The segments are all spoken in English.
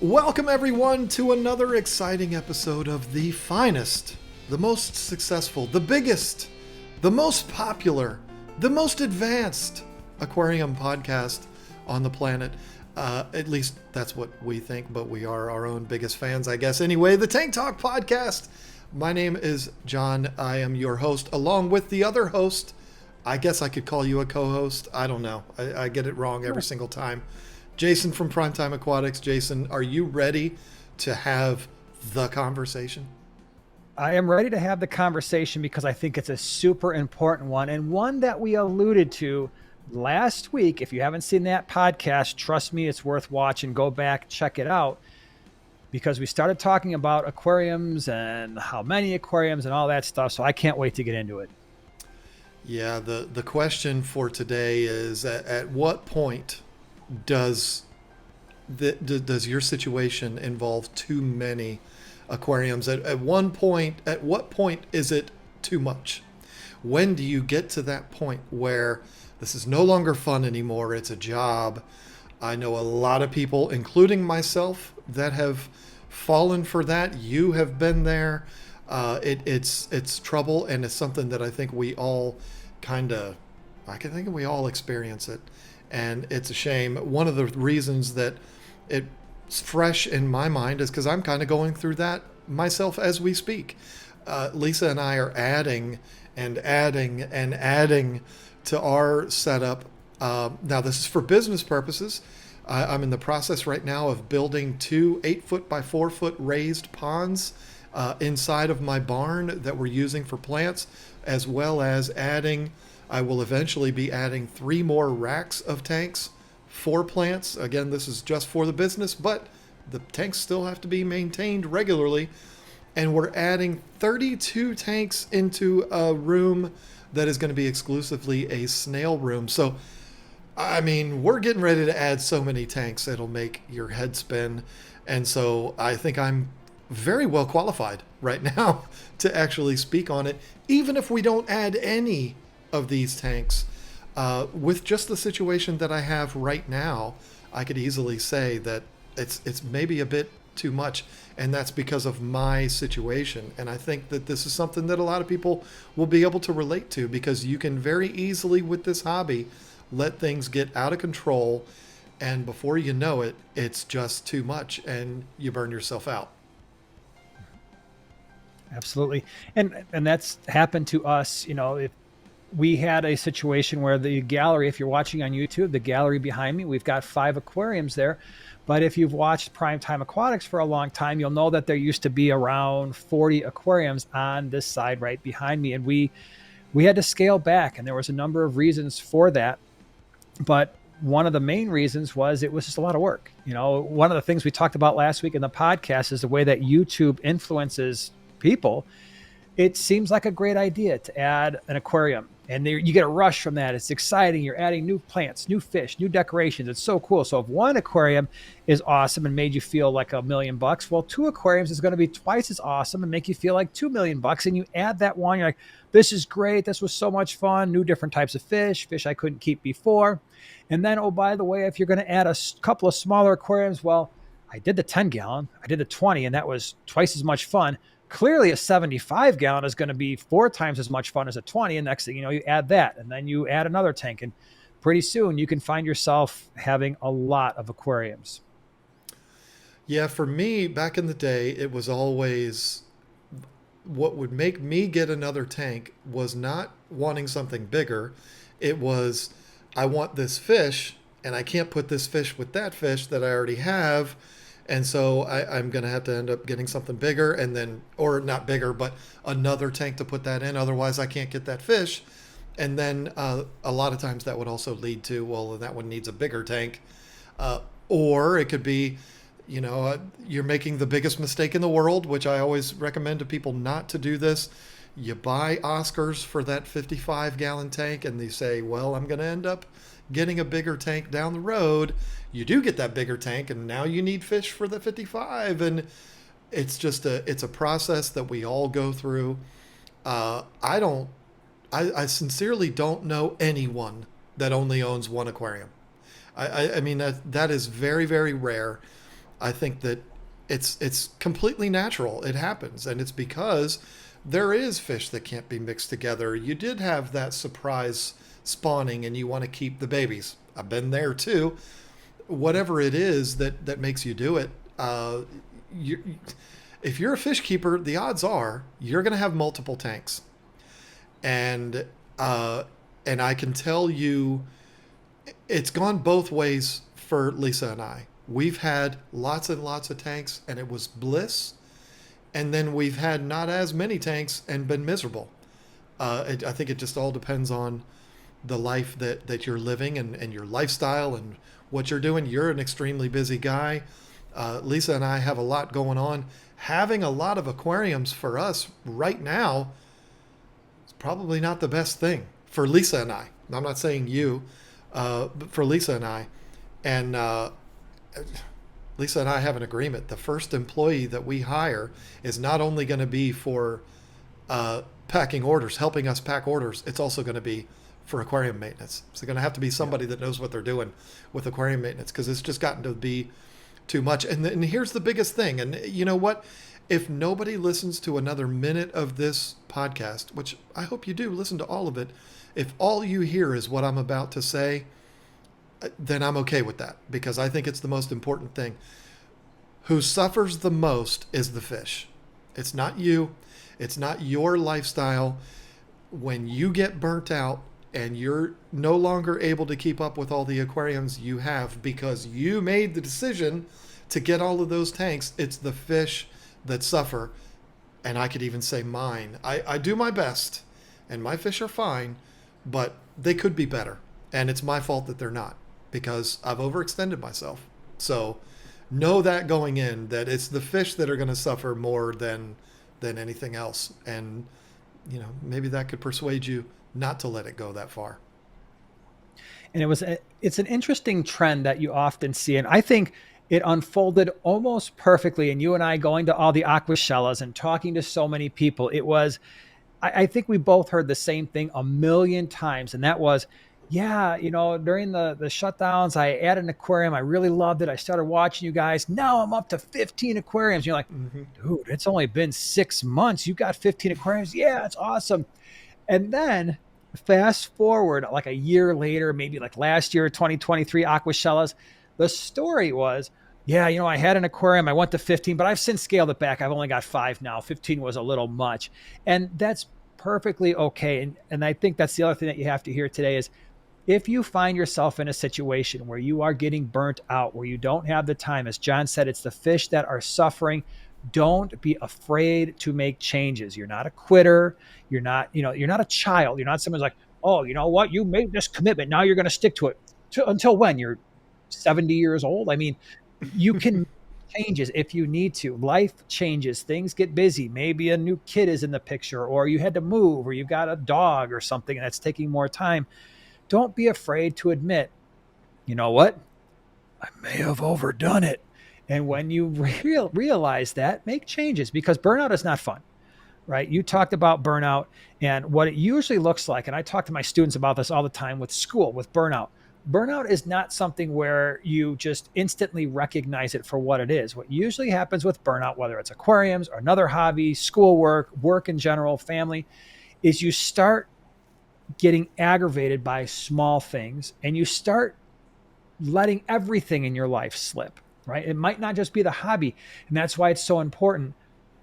Welcome, everyone, to another exciting episode of the finest, the most successful, the biggest, the most popular, the most advanced aquarium podcast on the planet. At least that's what we think, but we are our own biggest fans, I guess. Anyway, the Tank Talk Podcast. My name is John. I am your host, along with the other host. I guess I could call you a co-host. I don't know. I get it wrong every single time. Jason from Primetime Aquatics. Jason, are you ready to have the conversation? I am ready to have the conversation because I think it's a super important one, and one that we alluded to last week. If you haven't seen that podcast, trust me, it's worth watching. Go back, check it out, because we started talking about aquariums and how many aquariums and all that stuff. So I can't wait to get into it. Yeah, the question for today is at what point does your situation involve too many aquariums? At what point is it too much? When do you get to that point where this is no longer fun anymore? It's a job. I know a lot of people, including myself, that have fallen for that. You have been there. It's trouble, and it's something that I think we all we all experience it. And it's a shame. One of the reasons that it's fresh in my mind is because I'm kind of going through that myself as we speak. Lisa and I are adding and adding and adding to our setup. Now, this is for business purposes. I'm in the process right now of building 2 8-foot by 4-foot raised ponds inside of my barn that we're using for plants, as well as I will eventually be adding 3 more racks of tanks for plants. Again, this is just for the business, but the tanks still have to be maintained regularly. And we're adding 32 tanks into a room that is going to be exclusively a snail room. So, I mean, we're getting ready to add so many tanks, it'll make your head spin. And so I think I'm very well qualified right now to actually speak on it, even if we don't add any of these tanks. With just the situation that I have right now, I could easily say that it's maybe a bit too much, and that's because of my situation. And I think that this is something that a lot of people will be able to relate to, because you can very easily with this hobby let things get out of control, and before you know it, it's just too much and you burn yourself out. Absolutely. And that's happened to us. If we had a situation where the gallery, if you're watching on YouTube, the gallery behind me, we've got 5 aquariums there. But if you've watched Primetime Aquatics for a long time, you'll know that there used to be around 40 aquariums on this side right behind me. And we had to scale back, and there was a number of reasons for that. But one of the main reasons was it was just a lot of work. One of the things we talked about last week in the podcast is the way that YouTube influences people. It seems like a great idea to add an aquarium, and you get a rush from that. It's exciting. You're adding new plants, new fish, new decorations. It's so cool. So if one aquarium is awesome and made you feel like $1 million, well, 2 aquariums is going to be twice as awesome and make you feel like $2 million. And you add that one, you're like, this is great. This was so much fun. New different types of fish I couldn't keep before. And then, oh, by the way, if you're going to add a couple of smaller aquariums, well, I did the 10 gallon, I did the 20, and that was twice as much fun. Clearly a 75 gallon is going to be 4 times as much fun as a 20. And next thing you know, you add that, and then you add another tank. And pretty soon you can find yourself having a lot of aquariums. Yeah, for me, back in the day, it was always what would make me get another tank was not wanting something bigger. It was, I want this fish, and I can't put this fish with that fish that I already have. And so I'm going to have to end up getting something bigger, and then, or not bigger, but another tank to put that in. Otherwise, I can't get that fish. And then a lot of times that would also lead to, well, that one needs a bigger tank. Or it could be, you're making the biggest mistake in the world, which I always recommend to people not to do this. You buy Oscars for that 55-gallon tank, and they say, well, I'm going to end up getting a bigger tank down the road. You do get that bigger tank, and now you need fish for the 55. And it's just it's a process that we all go through. I sincerely don't know anyone that only owns one aquarium. I mean, that is very, very rare. I think that it's completely natural. It happens, and it's because there is fish that can't be mixed together. You did have that surprise spawning, and you want to keep the babies. I've been there too. Whatever it is that makes you do it, you, if you're a fish keeper, the odds are you're going to have multiple tanks, and uh, and I can tell you, it's gone both ways for Lisa and I. We've had lots and lots of tanks, and it was bliss, and then we've had not as many tanks and been miserable. I think it just all depends on the life that you're living, and your lifestyle and what you're doing. You're an extremely busy guy. Lisa and I have a lot going on. Having a lot of aquariums for us right now is probably not the best thing for Lisa and I. I'm not saying you, but for Lisa and I. And Lisa and I have an agreement. The first employee that we hire is not only going to be for packing orders, helping us pack orders, it's also going to be for aquarium maintenance. So going to have to be somebody that knows what they're doing with aquarium maintenance, because it's just gotten to be too much. And here's the biggest thing. And you know what? If nobody listens to another minute of this podcast, which I hope you do, listen to all of it. If all you hear is what I'm about to say, then I'm okay with that, because I think it's the most important thing. Who suffers the most is the fish. It's not you. It's not your lifestyle. When you get burnt out and you're no longer able to keep up with all the aquariums you have because you made the decision to get all of those tanks, it's the fish that suffer. And I could even say mine. I do my best, and my fish are fine, but they could be better. And it's my fault that they're not, because I've overextended myself. So know that going in, that it's the fish that are going to suffer more than anything else. And maybe that could persuade you not to let it go that far. And it's an interesting trend that you often see. And I think it unfolded almost perfectly. And you and I going to all the aquashellas and talking to so many people, I think we both heard the same thing a million times. And that was, yeah, during the shutdowns, I added an aquarium. I really loved it. I started watching you guys. Now I'm up to 15 aquariums. You're like, dude, it's only been 6 months. You got 15 aquariums. Yeah, it's awesome. And then fast forward like a year later, maybe like last year, 2023 aquashellas, the story was, yeah, I had an aquarium. I went to 15, but I've since scaled it back. I've only got 5 now. 15 was a little much. And that's perfectly okay. And I think that's the other thing that you have to hear today is, if you find yourself in a situation where you are getting burnt out, where you don't have the time, as John said, it's the fish that are suffering. Don't be afraid to make changes. You're not a quitter. You're not a child. You're not someone who's like, oh, you know what? You made this commitment. Now you're going to stick to it until when? You're 70 years old. I mean, you can make changes if you need to. Life changes. Things get busy. Maybe a new kid is in the picture, or you had to move, or you've got a dog or something that's taking more time. Don't be afraid to admit, you know what? I may have overdone it. And when you realize that, make changes, because burnout is not fun, right? You talked about burnout and what it usually looks like. And I talk to my students about this all the time with school, with burnout. Burnout is not something where you just instantly recognize it for what it is. What usually happens with burnout, whether it's aquariums or another hobby, schoolwork, work in general, family, is you start getting aggravated by small things, and you start letting everything in your life slip, right? It might not just be the hobby. And that's why it's so important.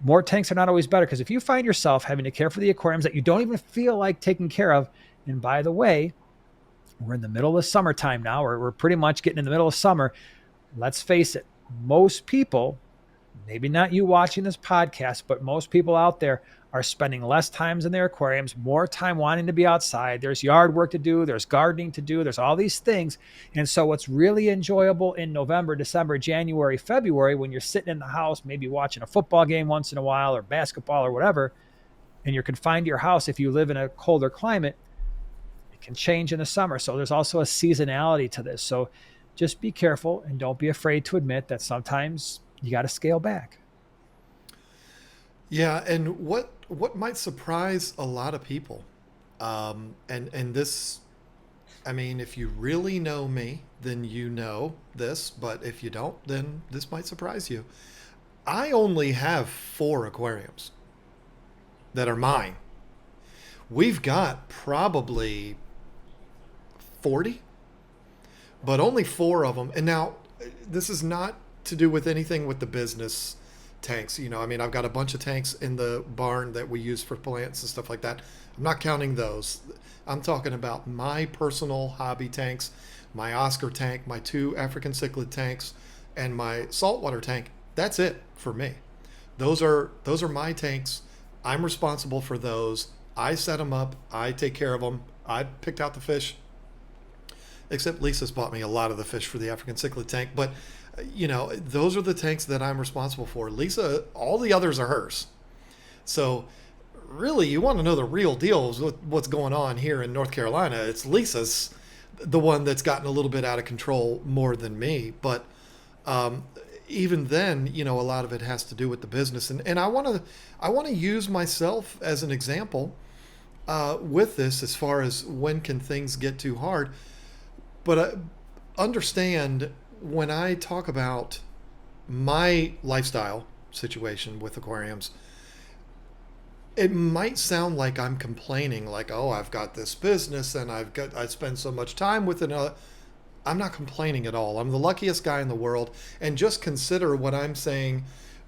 More tanks are not always better, because if you find yourself having to care for the aquariums that you don't even feel like taking care of, and by the way, we're in the middle of summertime now, or we're pretty much getting in the middle of summer. Let's face it, most people, maybe not you watching this podcast, but most people out there are spending less times in their aquariums, more time wanting to be outside. There's yard work to do. There's gardening to do. There's all these things. And so what's really enjoyable in November, December, January, February, when you're sitting in the house, maybe watching a football game once in a while, or basketball or whatever, and you're confined to your house, if you live in a colder climate, it can change in the summer. So there's also a seasonality to this. So just be careful, and don't be afraid to admit that sometimes you got to scale back. Yeah, and what might surprise a lot of people, and this I mean, if you really know me, then you know this, but if you don't, then this might surprise you. I only have four aquariums that are mine. We've got probably 40, but only four of them. And now, this is not to do with anything with the business tanks. I mean, I've got a bunch of tanks in the barn that we use for plants and stuff like that. I'm not counting those. I'm talking about my personal hobby tanks, my Oscar tank, my two African cichlid tanks, and my saltwater tank. That's it for me. Those are my tanks. I'm responsible for those. I set them up. I take care of them. I picked out the fish. Except Lisa's bought me a lot of the fish for the African cichlid tank. But, those are the tanks that I'm responsible for. Lisa, all the others are hers. So, really, you want to know the real deal is what's going on here in North Carolina. It's Lisa's the one that's gotten a little bit out of control more than me. But even then, a lot of it has to do with the business. And I want to use myself as an example with this as far as when can things get too hard. But understand when I talk about my lifestyle situation with aquariums, it might sound like I'm complaining, like, oh, I've got this business and I spend so much time with it. I'm not complaining at all. I'm the luckiest guy in the world. And just consider what I'm saying,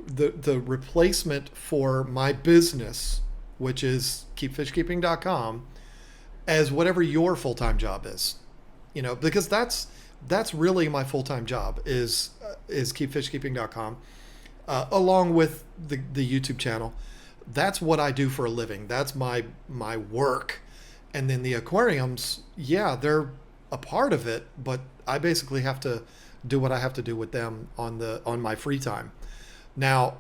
the replacement for my business, which is keepfishkeeping.com, as whatever your full-time job is. Because that's really my full-time job is keepfishkeeping.com, along with the YouTube channel. That's what I do for a living. That's my work. And then the aquariums, yeah, they're a part of it, but I basically have to do what I have to do with them on my free time. Now,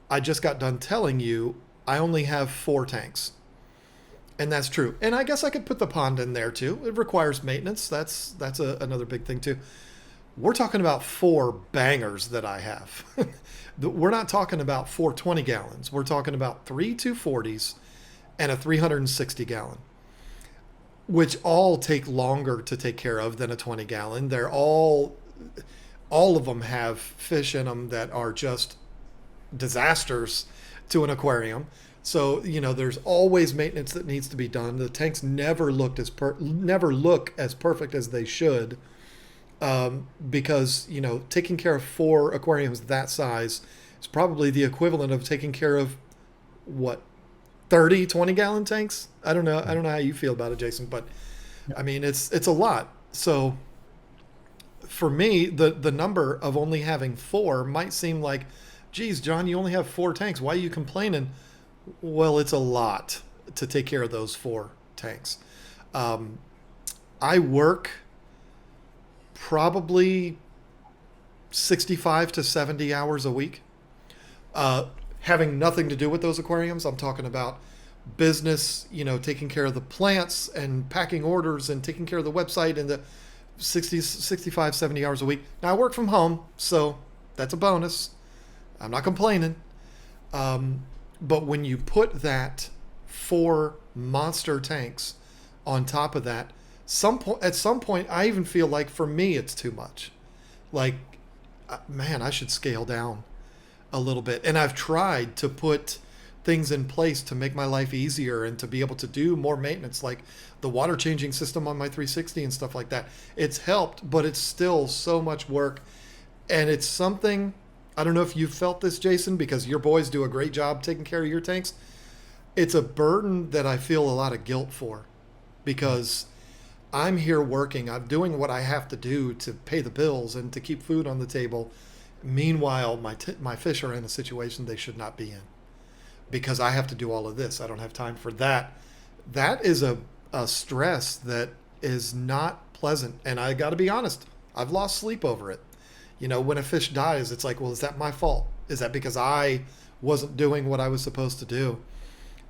I just got done telling you I only have four tanks. And that's true. And I guess I could put the pond in there too. It requires maintenance. That's another big thing too. We're talking about four bangers that I have. We're not talking about four 20 gallons. We're talking about three 240s and a 360 gallon, which all take longer to take care of than a 20 gallon. They're all of them have fish in them that are just disasters to an aquarium. So, there's always maintenance that needs to be done. The tanks never look as perfect as they should, because, taking care of four aquariums that size is probably the equivalent of taking care of, what, 30 20-gallon tanks? I don't know how you feel about it, Jason, but I mean, it's a lot. So for me, the number of only having four might seem like, geez, John, you only have four tanks. Why are you complaining? Well, it's a lot to take care of those four tanks. I work probably 65 to 70 hours a week, having nothing to do with those aquariums. I'm talking about business, taking care of the plants and packing orders and taking care of the website, and the 65, 70 hours a week. Now, I work from home, so that's a bonus. I'm not complaining. But when you put that four monster tanks on top of that, at some point, I even feel like for me, it's too much. Like, man, I should scale down a little bit. And I've tried to put things in place to make my life easier and to be able to do more maintenance, like the water changing system on my 360 and stuff like that. It's helped, but it's still so much work. And it's something, I don't know if you've felt this, Jason, because your boys do a great job taking care of your tanks. It's a burden that I feel a lot of guilt for, because I'm here working. I'm doing what I have to do to pay the bills and to keep food on the table. Meanwhile, my fish are in a situation they should not be in, because I have to do all of this. I don't have time for that. That is a stress that is not pleasant. And I got to be honest, I've lost sleep over it. When a fish dies, it's like, well, is that my fault? Is that because I wasn't doing what I was supposed to do?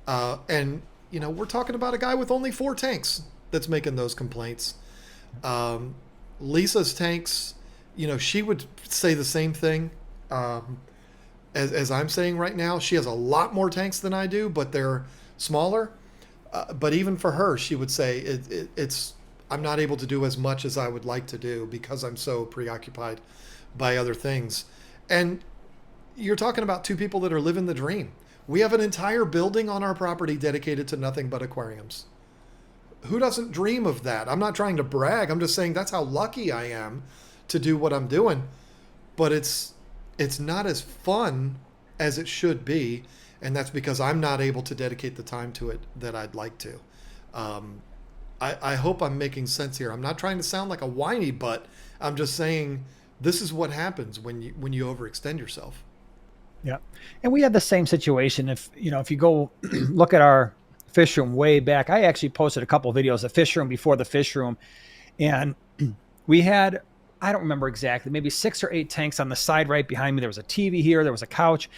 And we're talking about a guy with only four tanks that's making those complaints. Lisa's tanks, she would say the same thing as I'm saying right now. She has a lot more tanks than I do, but they're smaller. But even for her, she would say I'm not able to do as much as I would like to do because I'm so preoccupied by other things. And you're talking about two people that are living the dream. We have an entire building on our property dedicated to nothing but aquariums. Who doesn't dream of that? I'm not trying to brag. I'm just saying that's how lucky I am to do what I'm doing. But it's not as fun as it should be, and that's because I'm not able to dedicate the time to it that I'd like to. Um, I hope I'm making sense here. I'm not trying to sound like a whiny butt. I'm just saying this is what happens when you overextend yourself. Yeah. And we had the same situation. If you go look at our fish room way back, I actually posted a couple of videos of fish room before the fish room. And we had, I don't remember exactly, maybe 6 or 8 tanks on the side right behind me. There was a TV here, there was a couch.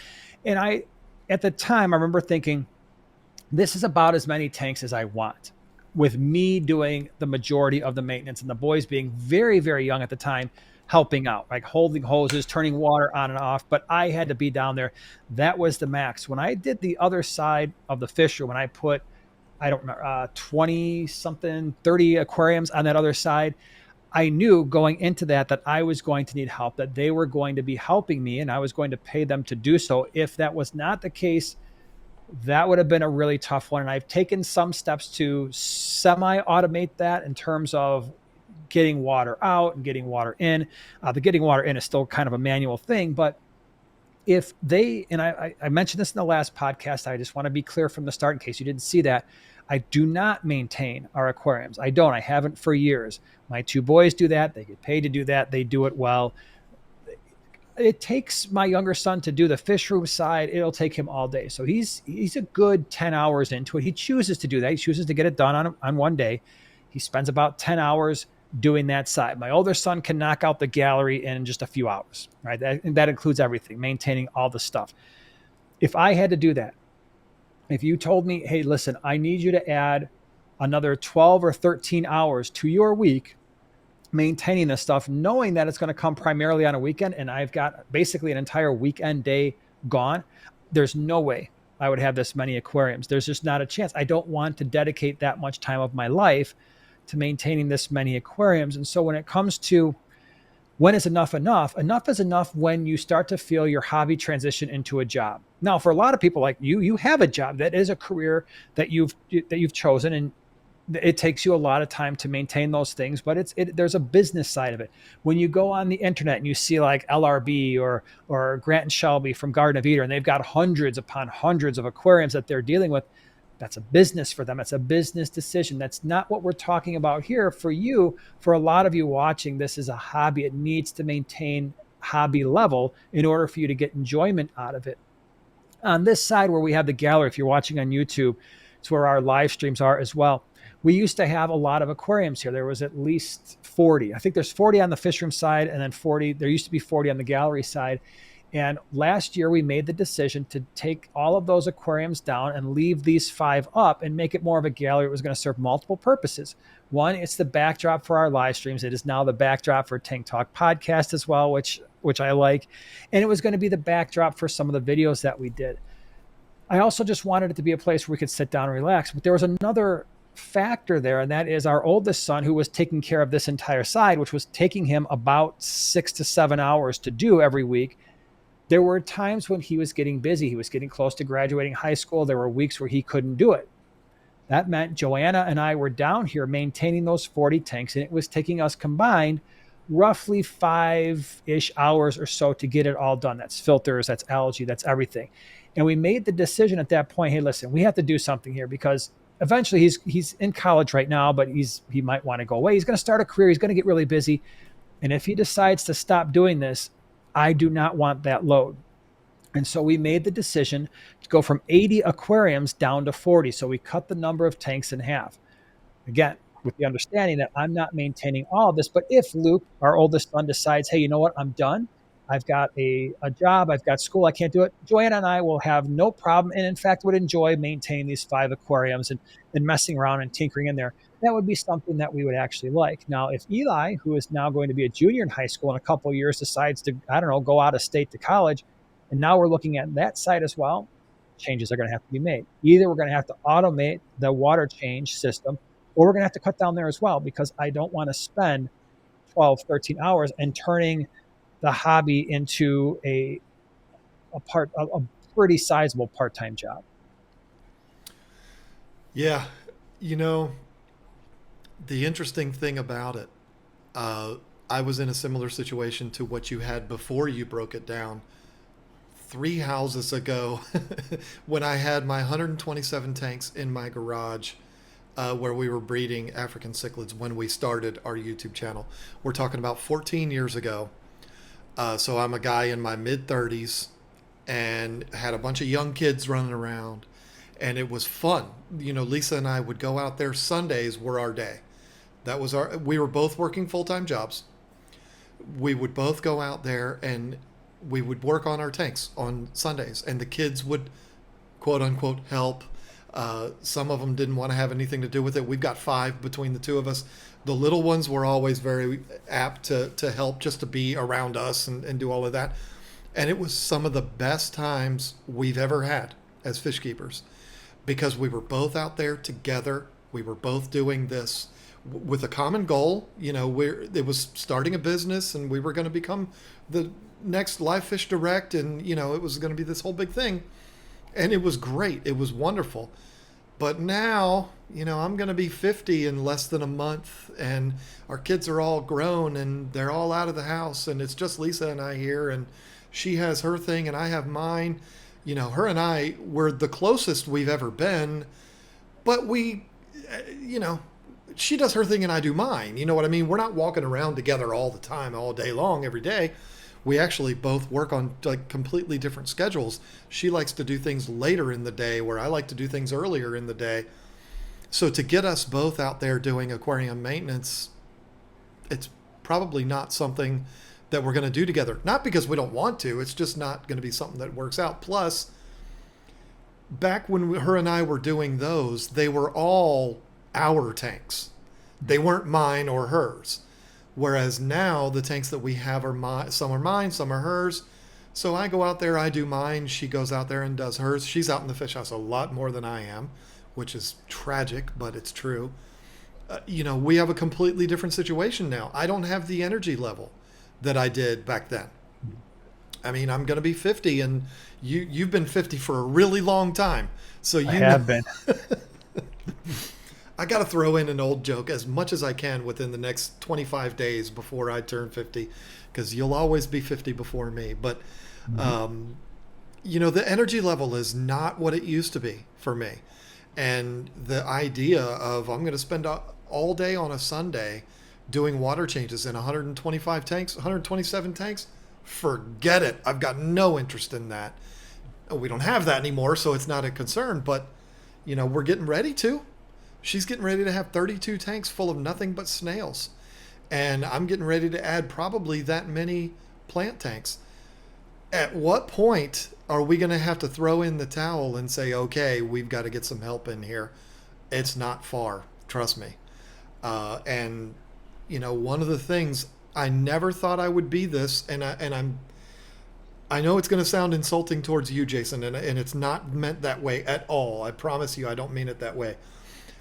And at the time, I remember thinking, this is about as many tanks as I want, with me doing the majority of the maintenance and the boys being very, very young at the time, helping out, like holding hoses, turning water on and off. But I had to be down there. That was the max. When I did the other side of the fish room, when I put, I don't remember, 20 something, 30 aquariums on that other side, I knew going into that I was going to need help, that they were going to be helping me, and I was going to pay them to do so. If that was not the case, that would have been a really tough one. And I've taken some steps to semi-automate that in terms of getting water out and getting water in. The getting water in is still kind of a manual thing, but if they, and I mentioned this in the last podcast, I just want to be clear from the start in case you didn't see that. I do not maintain our aquariums. I don't. I haven't for years. My two boys do that. They get paid to do that. They do it well. It takes my younger son to do the fish room side. It'll take him all day. So he's a good 10 hours into it. He chooses to do that. He chooses to get it done on one day. He spends about 10 hours doing that side. My older son can knock out the gallery in just a few hours, right? That includes everything, maintaining all the stuff. If I had to do that, if you told me, hey, listen, I need you to add another 12 or 13 hours to your week maintaining this stuff, knowing that it's going to come primarily on a weekend, and I've got basically an entire weekend day gone, there's no way I would have this many aquariums. There's just not a chance. I don't want to dedicate that much time of my life to maintaining this many aquariums. And so when it comes to when is enough is enough when you start to feel your hobby transition into a job. Now, for a lot of people like you have a job that is a career that you've chosen, and it takes you a lot of time to maintain those things, but there's a business side of it. When you go on the internet and you see like LRB or Grant and Shelby from Garden of Eden, and they've got hundreds upon hundreds of aquariums that they're dealing with, that's a business for them. It's a business decision. That's not what we're talking about here. For you, for a lot of you watching, this is a hobby. It needs to maintain hobby level in order for you to get enjoyment out of it. On this side where we have the gallery, if you're watching on YouTube, it's where our live streams are as well. We used to have a lot of aquariums here. There was at least 40. I think there's 40 on the fish room side, and then 40, there used to be 40 on the gallery side. And last year we made the decision to take all of those aquariums down and leave these 5 up and make it more of a gallery. It was going to serve multiple purposes. One, it's the backdrop for our live streams. It is now the backdrop for Tank Talk podcast as well, which I like. And it was going to be the backdrop for some of the videos that we did. I also just wanted it to be a place where we could sit down and relax. But there was another factor there, and that is our oldest son, who was taking care of this entire side, which was taking him about 6 to 7 hours to do every week. There were times when he was getting busy. He was getting close to graduating high school. There were weeks where he couldn't do it. That meant Joanna and I were down here maintaining those 40 tanks, and it was taking us combined roughly 5-ish hours or so to get it all done. That's filters, that's algae, that's everything. And we made the decision at that point, hey, listen, we have to do something here, because eventually he's in college right now, but he might want to go away. He's going to start a career. He's going to get really busy. And if he decides to stop doing this, I do not want that load. And so we made the decision to go from 80 aquariums down to 40. So we cut the number of tanks in half. Again, with the understanding that I'm not maintaining all of this. But if Luke, our oldest son, decides, hey, you know what, I'm done. I've got a job, I've got school, I can't do it. Joanna and I will have no problem, and in fact would enjoy maintaining these 5 aquariums and messing around and tinkering in there. That would be something that we would actually like. Now, if Eli, who is now going to be a junior in high school in a couple of years, decides to, I don't know, go out of state to college, and now we're looking at that side as well, changes are going to have to be made. Either we're going to have to automate the water change system, or we're going to have to cut down there as well, because I don't want to spend 12, 13 hours and turning the hobby into a pretty sizable part-time job. Yeah. You know, the interesting thing about it, uh, I was in a similar situation to what you had before you broke it down. 3 houses ago, when I had my 127 tanks in my garage, where we were breeding African cichlids when we started our YouTube channel. We're talking about 14 years ago. So I'm a guy in my mid 30s and had a bunch of young kids running around, and it was fun. You know, Lisa and I would go out there. Sundays were our day. We were both working full time jobs. We would both go out there and we would work on our tanks on Sundays, and the kids would quote unquote help. Some of them didn't want to have anything to do with it. We've got 5 between the two of us. The little ones were always very apt to help, just to be around us and do all of that. And it was some of the best times we've ever had as fish keepers, because we were both out there together. We were both doing this with a common goal. You know, it was starting a business, and we were going to become the next Live Fish Direct, and you know, it was going to be this whole big thing. And it was great. It was wonderful. But now, you know, I'm going to be 50 in less than a month, and our kids are all grown and they're all out of the house, and it's just Lisa and I here, and she has her thing and I have mine. You know, her and I were the closest we've ever been, but you know, she does her thing and I do mine. You know what I mean? We're not walking around together all the time, all day long, every day. We actually both work on like completely different schedules. She likes to do things later in the day, where I like to do things earlier in the day. So to get us both out there doing aquarium maintenance, it's probably not something that we're going to do together. Not because we don't want to, it's just not going to be something that works out. Plus, back when her and I were doing those, they were all our tanks. They weren't mine or hers. Whereas now the tanks that we have are some are mine, some are hers. So I go out there, I do mine. She goes out there and does hers. She's out in the fish house a lot more than I am, which is tragic, but it's true. You know, we have a completely different situation now. I don't have the energy level that I did back then. I mean, I'm going to be 50, and you've been 50 for a really long time. So I have been. I got to throw in an old joke as much as I can within the next 25 days before I turn 50, because you'll always be 50 before me. But, you know, the energy level is not what it used to be for me. And the idea of I'm going to spend all day on a Sunday doing water changes in 125 tanks, 127 tanks, forget it. I've got no interest in that. We don't have that anymore, so it's not a concern. But, you know, we're getting ready to. She's getting ready to have 32 tanks full of nothing but snails. And I'm getting ready to add probably that many plant tanks. At what point are we going to have to throw in the towel and say, okay, we've got to get some help in here? It's not far, trust me. And, you know, one of the things, I never thought I would be this, and I know it's going to sound insulting towards you, Jason, and it's not meant that way at all. I promise you, I don't mean it that way.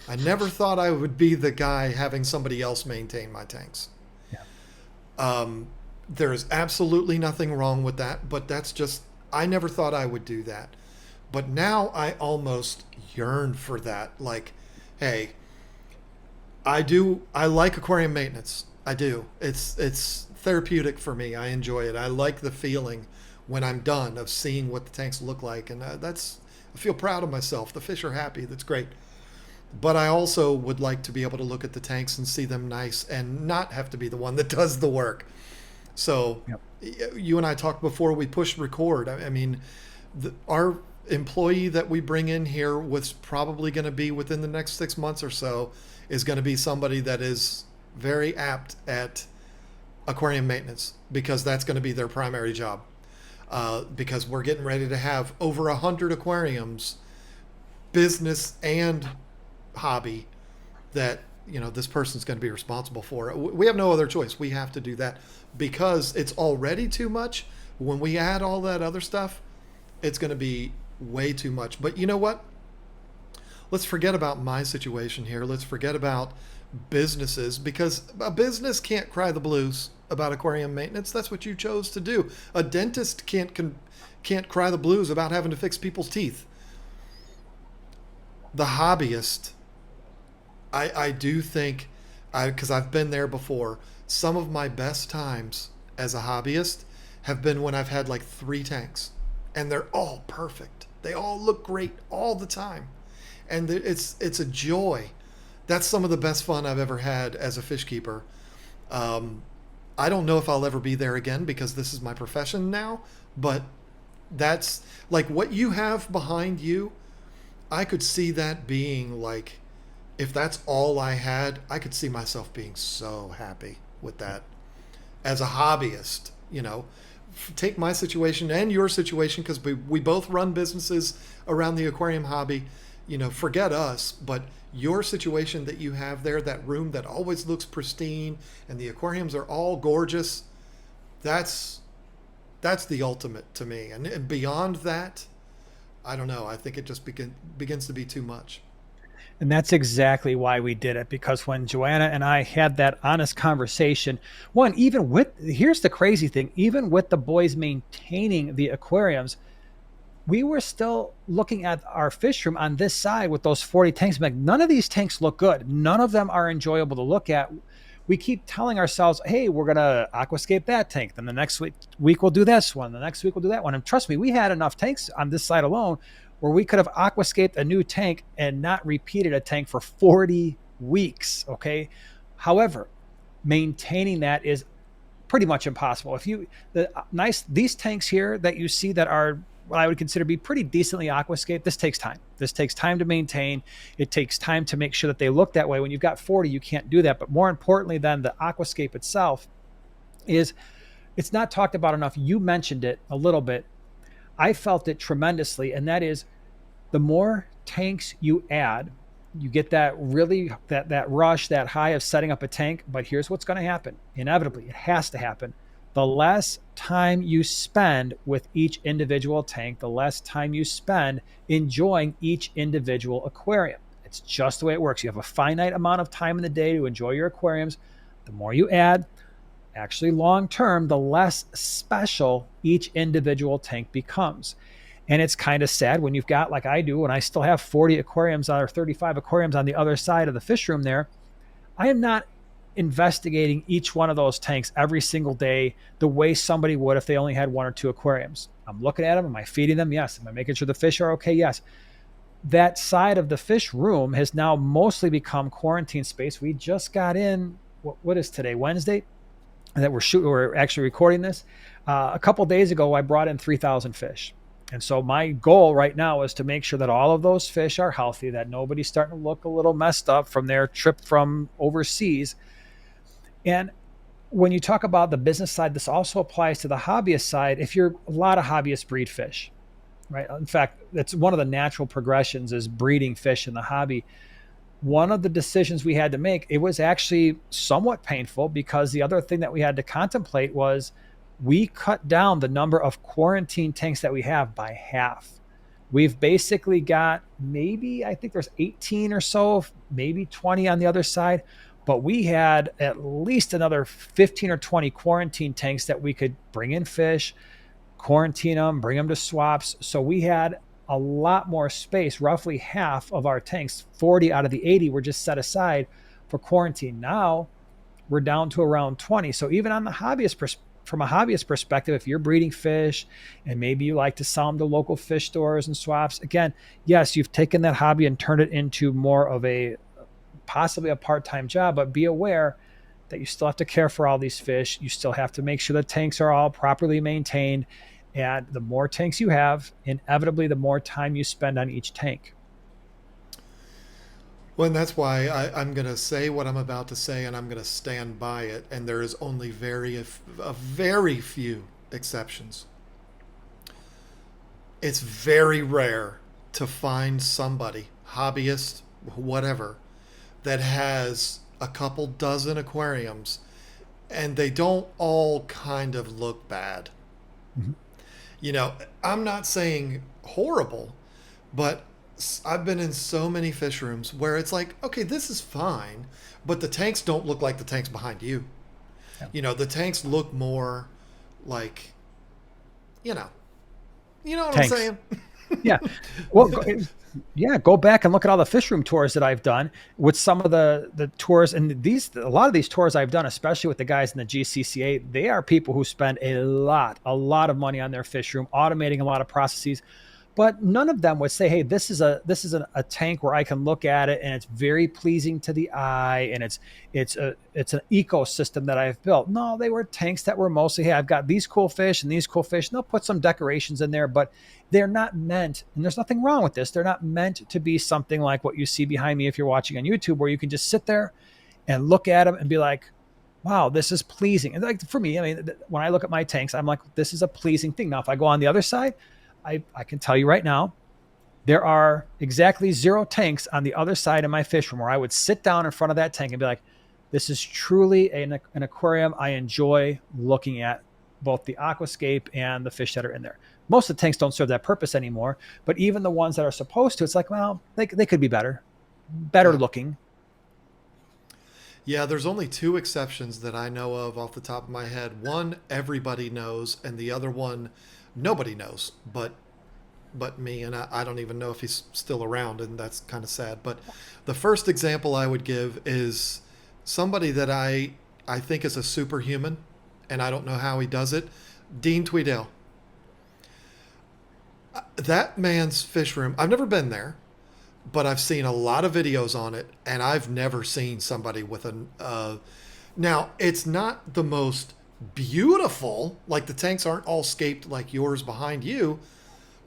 I never thought I would be the guy having somebody else maintain my tanks. Yeah. There is absolutely nothing wrong with that, but that's just, I never thought I would do that. But now I almost yearn for that. Like, hey, I like aquarium maintenance. I do. It's therapeutic for me. I enjoy it. I like the feeling when I'm done of seeing what the tanks look like. And I feel proud of myself. The fish are happy. That's great. But I also would like to be able to look at the tanks and see them nice and not have to be the one that does the work. So you and I talked before we pushed record. I mean, our employee that we bring in here was probably going to be within the next 6 months or so is going to be somebody that is very apt at aquarium maintenance, because that's going to be their primary job. Because we're getting ready to have over 100 aquariums, business and hobby, that, you know, this person's going to be responsible for. We have no other choice. We have to do that because it's already too much. When we add all that other stuff, it's going to be way too much. But you know what? let's forget about my situation here. Let's forget about businesses, because a business can't cry the blues about aquarium maintenance. That's what you chose to do. A dentist can't cry the blues about having to fix people's teeth. The hobbyist, I do think, because I've been there before, some of my best times as a hobbyist have been when I've had like 3 tanks, and they're all perfect. They all look great all the time, and it's a joy. That's some of the best fun I've ever had as a fish keeper. Um, I don't know if I'll ever be there again because this is my profession now, but that's like what you have behind you. I could see that being like, if that's all I had, I could see myself being so happy with that as a hobbyist. Take my situation and your situation, because we both run businesses around the aquarium hobby. Forget us, but your situation that you have there, that room that always looks pristine and the aquariums are all gorgeous, that's the ultimate to me. And beyond that, I don't know. I think it just begins to be too much. And that's exactly why we did it, because when Joanna and I had that honest conversation, here's the crazy thing, even with the boys maintaining the aquariums, we were still looking at our fish room on this side with those 40 tanks. Like, none of these tanks look good. None of them are enjoyable to look at. We keep telling ourselves, hey, we're going to aquascape that tank. Then the next week we'll do this one. The next week we'll do that one. And trust me, we had enough tanks on this side alone where we could have aquascaped a new tank and not repeated a tank for 40 weeks. Okay. However, maintaining that is pretty much impossible. These tanks here that you see that are what I would consider be pretty decently aquascaped, this takes time. This takes time to maintain. It takes time to make sure that they look that way. When you've got 40, you can't do that. But more importantly than the aquascape itself is, it's not talked about enough. You mentioned it a little bit. I felt it tremendously. And that is, the more tanks you add, you get that rush, that high of setting up a tank. But here's what's going to happen. Inevitably, it has to happen. The less time you spend with each individual tank, the less time you spend enjoying each individual aquarium. It's just the way it works. You have a finite amount of time in the day to enjoy your aquariums. The more you add, actually long term, the less special each individual tank becomes. And it's kind of sad when you've got, like I do, and I still have 40 aquariums or 35 aquariums on the other side of the fish room there. I am not investigating each one of those tanks every single day the way somebody would if they only had 1 or 2 aquariums. I'm looking at them. Am I feeding them? Yes. Am I making sure the fish are okay? Yes. That side of the fish room has now mostly become quarantine space. We just got in, what is today, Wednesday, that we're actually recording this. A couple days ago, I brought in 3,000 fish. And so my goal right now is to make sure that all of those fish are healthy, that nobody's starting to look a little messed up from their trip from overseas. And when you talk about the business side, this also applies to the hobbyist side. A lot of hobbyists breed fish, right? In fact, that's one of the natural progressions, is breeding fish in the hobby. One of the decisions we had to make, it was actually somewhat painful, because the other thing that we had to contemplate was we cut down the number of quarantine tanks that we have by half. We've basically got I think there's 18 or so, maybe 20 on the other side. But we had at least another 15 or 20 quarantine tanks that we could bring in fish, quarantine them, bring them to swaps. So we had a lot more space. Roughly half of our tanks, 40 out of the 80, were just set aside for quarantine. Now we're down to around 20. So even on the from a hobbyist perspective, if you're breeding fish and maybe you like to sell them to local fish stores and swaps, again, yes, you've taken that hobby and turned it into more of possibly a part-time job, but be aware that you still have to care for all these fish. You still have to make sure the tanks are all properly maintained. And the more tanks you have, inevitably, the more time you spend on each tank. Well, and that's why I'm going to say what I'm about to say, and I'm going to stand by it. And there is only a very few exceptions. It's very rare to find somebody, hobbyist, whatever, that has a couple dozen aquariums and they don't all kind of look bad. Mm-hmm. I'm not saying horrible, but I've been in so many fish rooms where it's like, okay, this is fine, but the tanks don't look like the tanks behind you. Yeah. The tanks look more like, you know, you know what I'm Tanks. saying? Yeah. Well, yeah, go back and look at all the fish room tours that I've done with some of the tours, and a lot of these tours I've done, especially with the guys in the GCCA, they are people who spend a lot of money on their fish room, automating a lot of processes. But none of them would say, "Hey, this is a tank where I can look at it and it's very pleasing to the eye, and it's an ecosystem that I've built." No, they were tanks that were mostly, "Hey, I've got these cool fish and these cool fish." And they'll put some decorations in there, but they're not meant. And there's nothing wrong with this. They're not meant to be something like what you see behind me if you're watching on YouTube, where you can just sit there and look at them and be like, wow, this is pleasing. And like for me, I mean, when I look at my tanks, I'm like, this is a pleasing thing. Now, if I go on the other side, I can tell you right now, there are exactly 0 tanks on the other side of my fish room where I would sit down in front of that tank and be like, this is truly an aquarium I enjoy looking at, both the aquascape and the fish that are in there. Most of the tanks don't serve that purpose anymore, but even the ones that are supposed to, it's like, well, they could be better Yeah. looking. Yeah, there's only 2 exceptions that I know of off the top of my head. One everybody knows, and the other one nobody knows, but me, and I don't even know if he's still around, and that's kind of sad. But the first example I would give is somebody that I think is a superhuman, and I don't know how he does it. Dean Tweedale. That man's fish room. I've never been there, but I've seen a lot of videos on it, and I've never seen somebody with an. Now, it's not the most beautiful. Like the tanks aren't all scaped like yours behind you,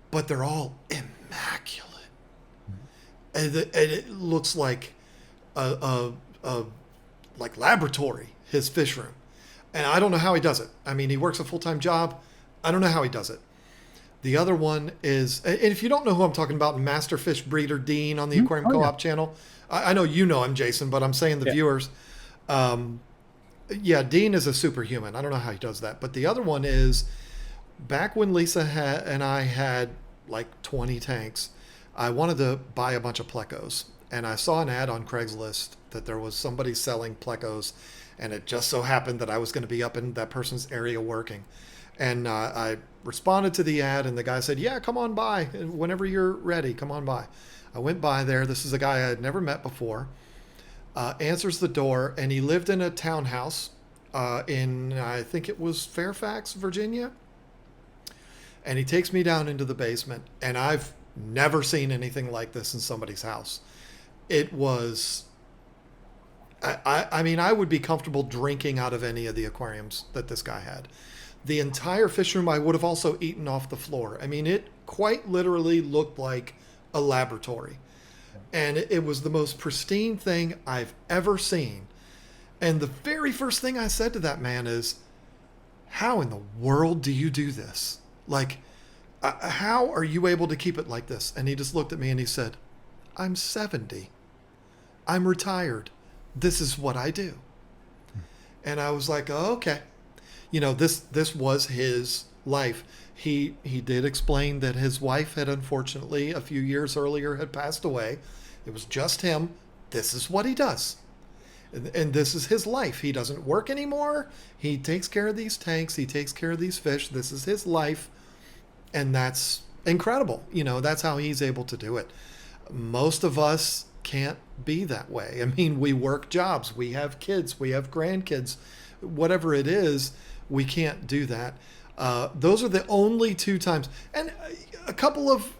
but they're all immaculate, and it looks like a like laboratory. His fish room, and I don't know how he does it. I mean, he works a full time job. I don't know how he does it. The other one is, and if you don't know who I'm talking about, Master Fish Breeder Dean on the Aquarium Oh yeah. Co-op channel. I know you know him, Jason, but I'm saying the Yeah. viewers. Um, yeah, Dean is a superhuman. I don't know how he does that. But the other one is back when Lisa and I had like 20 tanks, I wanted to buy a bunch of plecos. And I saw an ad on Craigslist that there was somebody selling plecos. And it just so happened that I was going to be up in that person's area working. And I responded to the ad, and the guy said, "Yeah, come on by. Whenever you're ready, come on by." I went by there. This is a guy I had never met before. Answers the door, and he lived in a townhouse in, I think it was Fairfax, Virginia. And he takes me down into the basement, and I've never seen anything like this in somebody's house. It was, I mean, I would be comfortable drinking out of any of the aquariums that this guy had. The entire fish room I would have also eaten off the floor. I mean, it quite literally looked like a laboratory. And it was the most pristine thing I've ever seen. And the very first thing I said to that man is, how in the world do you do this? Like, how are you able to keep it like this? And he just looked at me and he said, I'm 70. I'm retired. This is what I do. And I was like, oh, okay. This was his life. He did explain that his wife had unfortunately a few years earlier had passed away. It was just him. This is what he does. And this is his life. He doesn't work anymore. He takes care of these tanks. He takes care of these fish. This is his life. And that's incredible. That's how he's able to do it. Most of us can't be that way. I mean, we work jobs. We have kids. We have grandkids. Whatever it is, we can't do that. Those are the only 2 times. And a couple of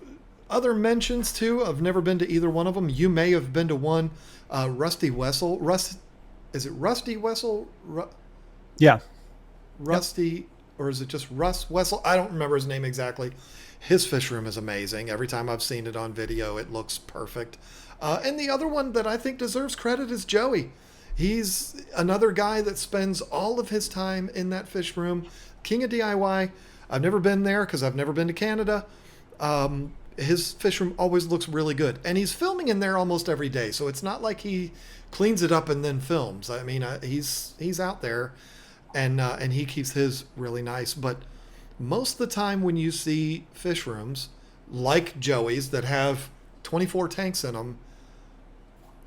other mentions, too. I've never been to either one of them. You may have been to one. Rusty Wessel. Is it Rusty Wessel? Yeah. Rusty, or is it just Russ Wessel? I don't remember his name exactly. His fish room is amazing. Every time I've seen it on video, it looks perfect. And the other one that I think deserves credit is Joey. He's another guy that spends all of his time in that fish room. King of DIY. I've never been there because I've never been to Canada. His fish room always looks really good. And he's filming in there almost every day. So it's not like he cleans it up and then films. I mean, he's out there and he keeps his really nice. But most of the time when you see fish rooms like Joey's that have 24 tanks in them,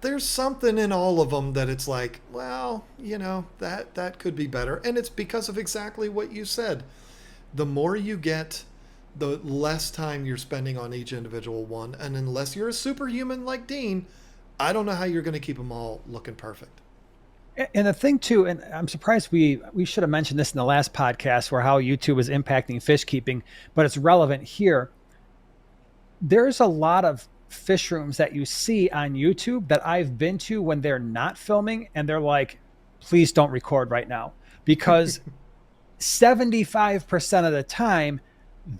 there's something in all of them that it's like, well, that could be better. And it's because of exactly what you said. The more you get, the less time you're spending on each individual one. And unless you're a superhuman like Dean, I don't know how you're going to keep them all looking perfect. And the thing too, and I'm surprised we should have mentioned this in the last podcast where how YouTube is impacting fish keeping, but it's relevant here. There's a lot of fish rooms that you see on YouTube that I've been to when they're not filming and they're like, please don't record right now, because 75% of the time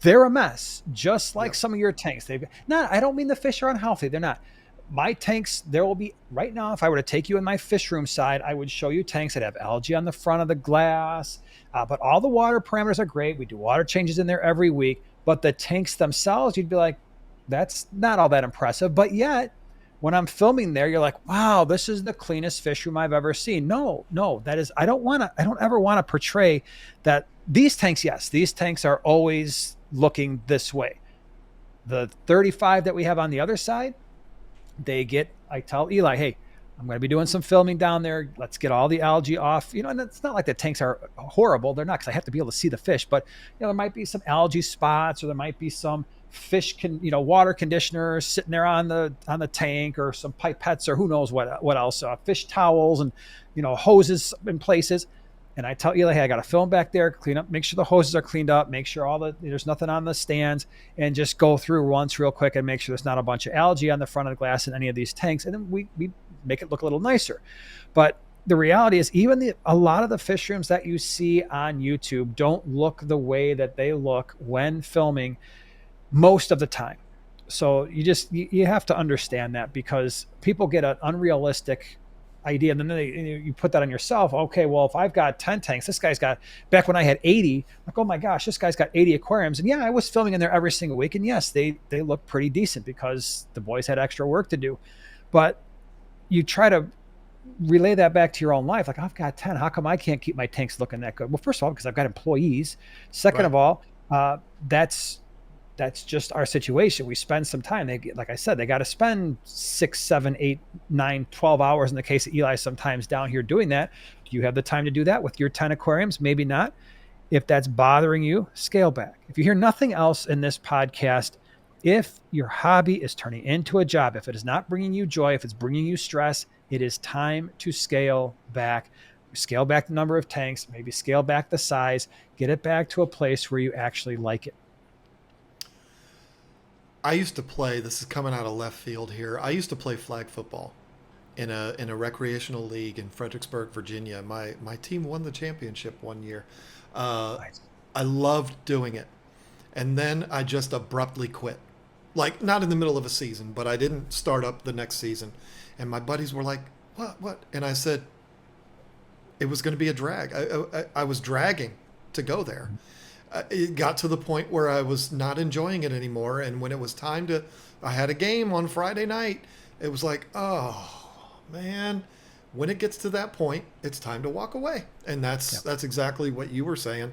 they're a mess, just like some of your tanks. They've not, I don't mean the fish are unhealthy. They're not. My tanks, there will be right now, if I were to take you in my fish room side, I would show you tanks that have algae on the front of the glass, but all the water parameters are great. We do water changes in there every week, but the tanks themselves, you'd be like, that's not all that impressive. But yet when I'm filming there, you're like, wow, this is the cleanest fish room I've ever seen. No, that is, I don't ever want to portray that these tanks, yes, these tanks are always looking this way. The 35 that we have on the other side, I tell Eli, hey, I'm going to be doing some filming down there. Let's get all the algae off. And it's not like the tanks are horrible. They're not, because I have to be able to see the fish, but there might be some algae spots, or there might be some fish water conditioners sitting there on the tank, or some pipettes, or who knows what else, fish towels and hoses in places. And I tell Eli, hey, I got to film back there, clean up, make sure the hoses are cleaned up, make sure there's nothing on the stands, and just go through once real quick and make sure there's not a bunch of algae on the front of the glass in any of these tanks. And then we make it look a little nicer. But the reality is, even a lot of the fish rooms that you see on YouTube don't look the way that they look when filming most of the time. So you have to understand that, because people get an unrealistic idea, and then you put that on yourself. Okay, well, if I've got 10 tanks, this guy's got, back when I had 80, like, oh my gosh, this guy's got 80 aquariums. And yeah, I was filming in there every single week, and yes, they look pretty decent because the boys had extra work to do. But you try to relay that back to your own life, like, I've got 10, how come I can't keep my tanks looking that good? Well, first of all, because I've got employees. Second of all, that's just our situation. We spend some time. Like I said, they got to spend 6, 7, 8, 9, 12 hours in the case of Eli, sometimes down here doing that. Do you have the time to do that with your 10 aquariums? Maybe not. If that's bothering you, scale back. If you hear nothing else in this podcast, if your hobby is turning into a job, if it is not bringing you joy, if it's bringing you stress, it is time to scale back. Scale back the number of tanks, maybe scale back the size, get it back to a place where you actually like it. I used to play, this is coming out of left field here, I used to play flag football in a recreational league in Fredericksburg, Virginia. My team won the championship one year. Nice. I loved doing it. And then I just abruptly quit. Like, not in the middle of a season, but I didn't start up the next season. And my buddies were like, what? And I said, it was going to be a drag. I was dragging to go there. It got to the point where I was not enjoying it anymore. And when it was time I had a game on Friday night. It was like, oh man, when it gets to that point, it's time to walk away. And that's exactly what you were saying.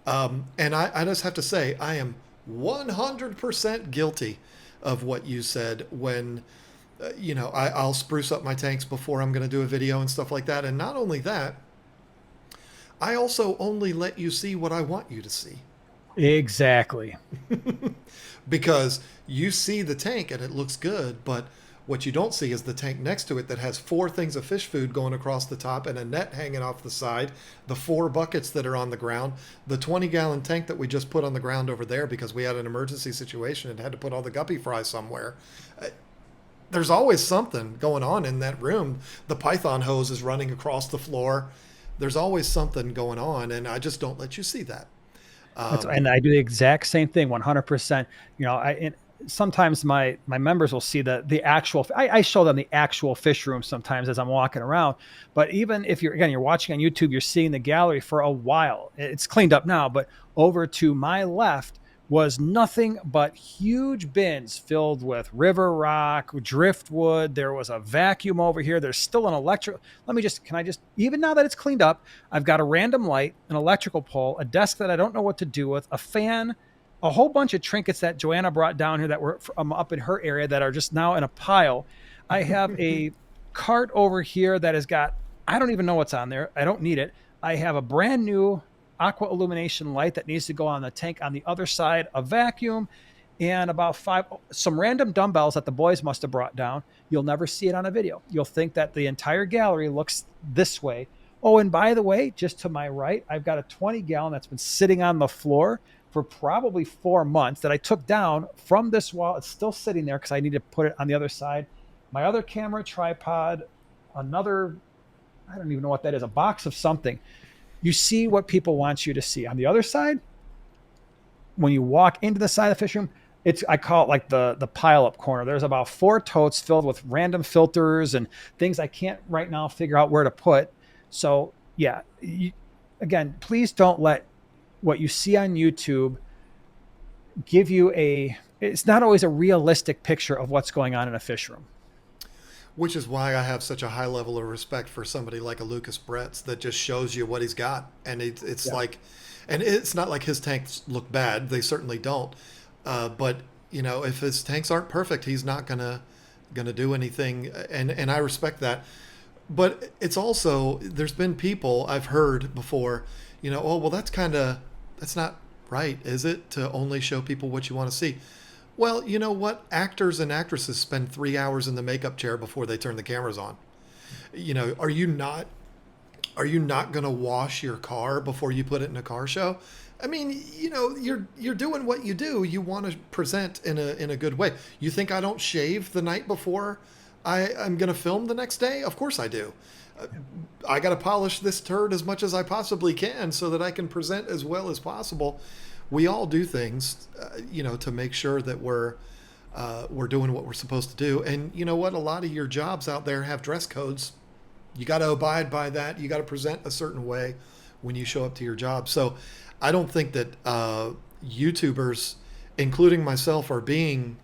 And I just have to say, I am 100% guilty of what you said when, I'll spruce up my tanks before I'm going to do a video and stuff like that. And not only that, I also only let you see what I want you to see. Exactly. Because you see the tank and it looks good, but what you don't see is the tank next to it that has 4 things of fish food going across the top and a net hanging off the side, the 4 buckets that are on the ground, the 20-gallon tank that we just put on the ground over there because we had an emergency situation and had to put all the guppy fry somewhere. There's always something going on in that room. The python hose is running across the floor. There's always something going on, and I just don't let you see that. And I do the exact same thing, 100%. Sometimes my members will see the actual, I show them the actual fish room sometimes as I'm walking around. But even if you're watching on YouTube, you're seeing the gallery for a while. It's cleaned up now, but over to my left was nothing but huge bins filled with river rock, driftwood. There was a vacuum over here. There's still an electric. Even now that it's cleaned up, I've got a random light, an electrical pole, a desk that I don't know what to do with, a fan, a whole bunch of trinkets that Joanna brought down here that were from up in her area that are just now in a pile. I have a cart over here that has got, I don't even know what's on there. I don't need it. I have a brand new aqua illumination light that needs to go on the tank on the other side, a vacuum, and about some random dumbbells that the boys must have brought down. You'll never see it on a video. You'll think that the entire gallery looks this way. Oh, and by the way, just to my right, I've got a 20-gallon that's been sitting on the floor for probably 4 months that I took down from this wall. It's still sitting there because I need to put it on the other side. My other camera, tripod, another, I don't even know what that is, a box of something. You see what people want you to see. On the other side, when you walk into the side of the fish room, I call it like the pile up corner. There's about 4 totes filled with random filters and things I can't right now figure out where to put. So yeah, again, please don't let what you see on YouTube give you it's not always a realistic picture of what's going on in a fish room. Which is why I have such a high level of respect for somebody like a Lucas Bretz that just shows you what he's got. And it's Yeah. like, and it's not like his tanks look bad. They certainly don't. But you know, if his tanks aren't perfect, he's not gonna do anything. And I respect that. But it's also, there's been people I've heard before, you know, oh, well, that's not right, is it? To only show people what you want to see. Well, you know what? Actors and actresses spend 3 hours in the makeup chair before they turn the cameras on. You know, are you not going to wash your car before you put it in a car show? I mean, you know, you're doing what you do. You want to present in a good way. You think I don't shave the night before I'm going to film the next day? Of course I do. I got to polish this turd as much as I possibly can so that I can present as well as possible. We all do things, you know, to make sure that we're doing what we're supposed to do. And you know what? A lot of your jobs out there have dress codes. You got to abide by that. You got to present a certain way when you show up to your job. So I don't think that YouTubers, including myself, are being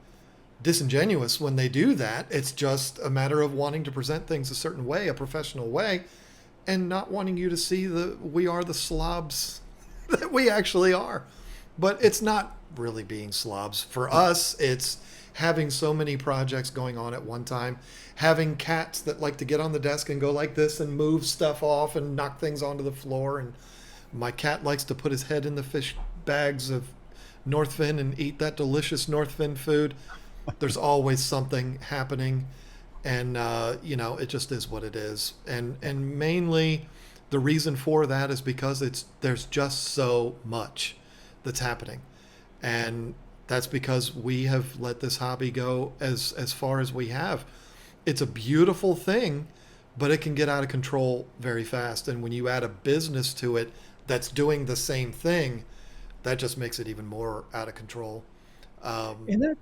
disingenuous when they do that. It's just a matter of wanting to present things a certain way, a professional way, and not wanting you to see we are the slobs that we actually are. But it's not really being slobs. For us, it's having so many projects going on at one time, having cats that like to get on the desk and go like this and move stuff off and knock things onto the floor. And my cat likes to put his head in the fish bags of Northfin and eat that delicious Northfin food. There's always something happening, and you know, it just is what it is. And mainly, the reason for that is because there's just so much that's happening, and that's because we have let this hobby go as far as we have. It's a beautiful thing, but it can get out of control very fast. And when you add a business to it that's doing the same thing, that just makes it even more out of control. And that,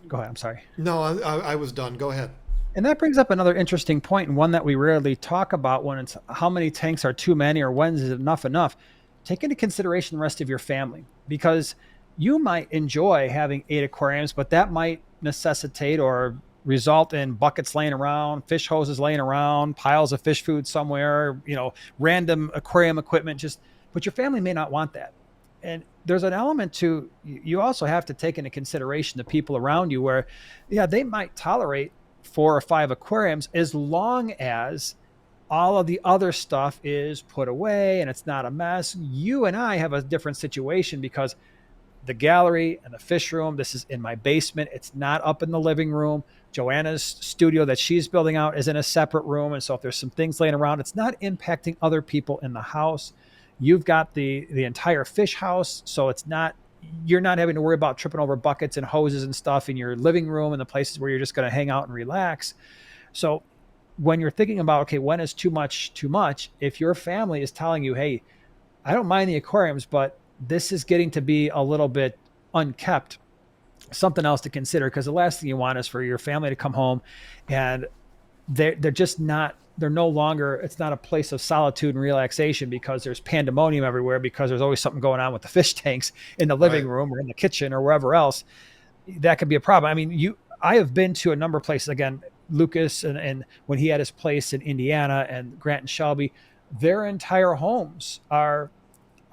go ahead. I'm sorry. No, I was done. Go ahead. And that brings up another interesting point, and one that we rarely talk about when it's how many tanks are too many or when is enough. Take into consideration the rest of your family, because you might enjoy having 8 aquariums, but that might necessitate or result in buckets laying around, fish hoses laying around, piles of fish food somewhere, you know, random aquarium equipment. But your family may not want that. And there's an element to, you also have to take into consideration the people around you where, yeah, they might tolerate 4 or 5 aquariums as long as all of the other stuff is put away and it's not a mess. You and I have a different situation because the gallery and the fish room, this is in my basement. It's not up in the living room. Joanna's studio that she's building out is in a separate room. And so if there's some things laying around, it's not impacting other people in the house. You've got the entire fish house. So you're not having to worry about tripping over buckets and hoses and stuff in your living room and the places where you're just going to hang out and relax. So when you're thinking about, okay, when is too much, if your family is telling you, hey, I don't mind the aquariums, but this is getting to be a little bit unkept, something else to consider, because the last thing you want is for your family to come home and they're no longer, it's not a place of solitude and relaxation because there's pandemonium everywhere, because there's always something going on with the fish tanks in the living room or in the kitchen or wherever else. That could be a problem. I mean, I have been to a number of places, again, Lucas and when he had his place in Indiana, and Grant and Shelby, their entire homes are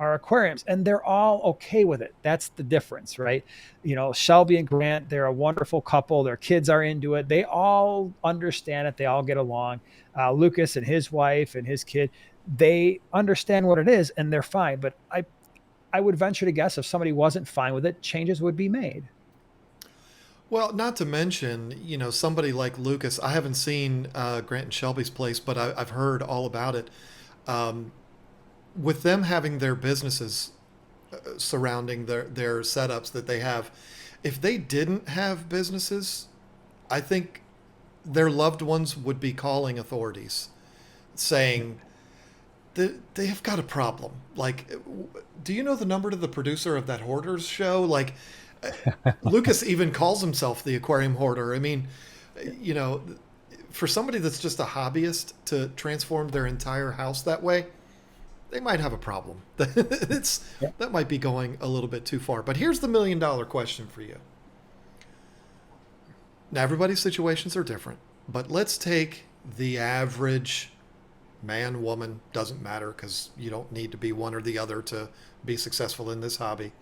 our aquariums, and they're all okay with it. That's the difference, right? Shelby and Grant, they're a wonderful couple. Their kids are into it. They all understand it. They all get along. Lucas and his wife and his kid, they understand what it is and they're fine. But I would venture to guess if somebody wasn't fine with it, changes would be made. Well, not to mention, somebody like Lucas. I haven't seen Grant and Shelby's place, but I've heard all about it. Um, with them having their businesses surrounding their setups that they have, if they didn't have businesses, I think their loved ones would be calling authorities, saying that they have got a problem. Like, do you know the number to the producer of that Hoarders show? Like, Lucas even calls himself the aquarium hoarder. I mean, you know, for somebody that's just a hobbyist to transform their entire house that way, they might have a problem. Yeah. That might be going a little bit too far. But here's the $1 million question for you. Now, everybody's situations are different, but let's take the average man, woman, doesn't matter because you don't need to be one or the other to be successful in this hobby.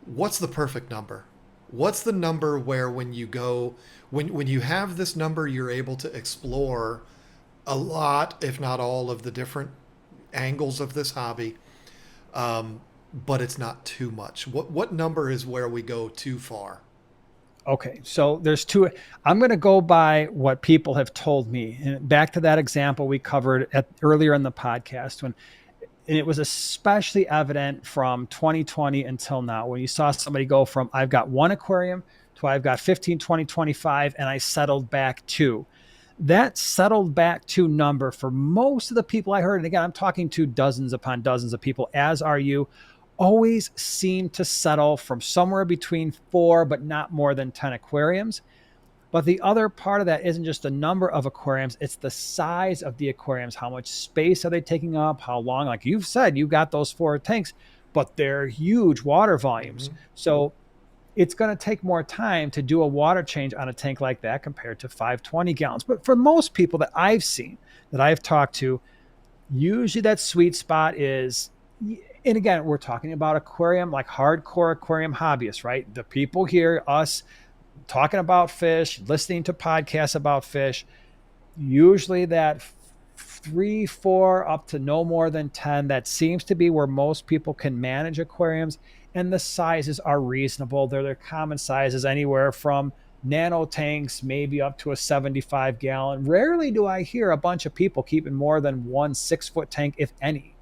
What's the perfect number? What's the number where when you go, when you have this number, you're able to explore a lot, if not all, of the different angles of this hobby, but it's not too much. What number is where we go too far? Okay, so there's two. I'm going to go by what people have told me. And back to that example we covered earlier in the podcast, and it was especially evident from 2020 until now, when you saw somebody go from I've got one aquarium to I've got 15, 20, 25, and I settled back to. That settled back to number for most of the people I heard, and again, I'm talking to dozens upon dozens of people, as are you, always seem to settle from somewhere between 4, but not more than 10 aquariums. But the other part of that isn't just the number of aquariums, it's the size of the aquariums. How much space are they taking up? How long? Like you've said, you've got those 4 tanks, but they're huge water volumes. Mm-hmm. So it's going to take more time to do a water change on a tank like that compared to 520 gallons. But for most people that I've seen, that I've talked to, usually that sweet spot is, and again, we're talking about aquarium, like hardcore aquarium hobbyists, right? The people here, us talking about fish, listening to podcasts about fish, usually that 3, 4, up to no more than 10, that seems to be where most people can manage aquariums. And the sizes are reasonable. They're their common sizes, anywhere from nano tanks, maybe up to a 75 gallon. Rarely do I hear a bunch of people keeping more than one 6-foot tank, if any.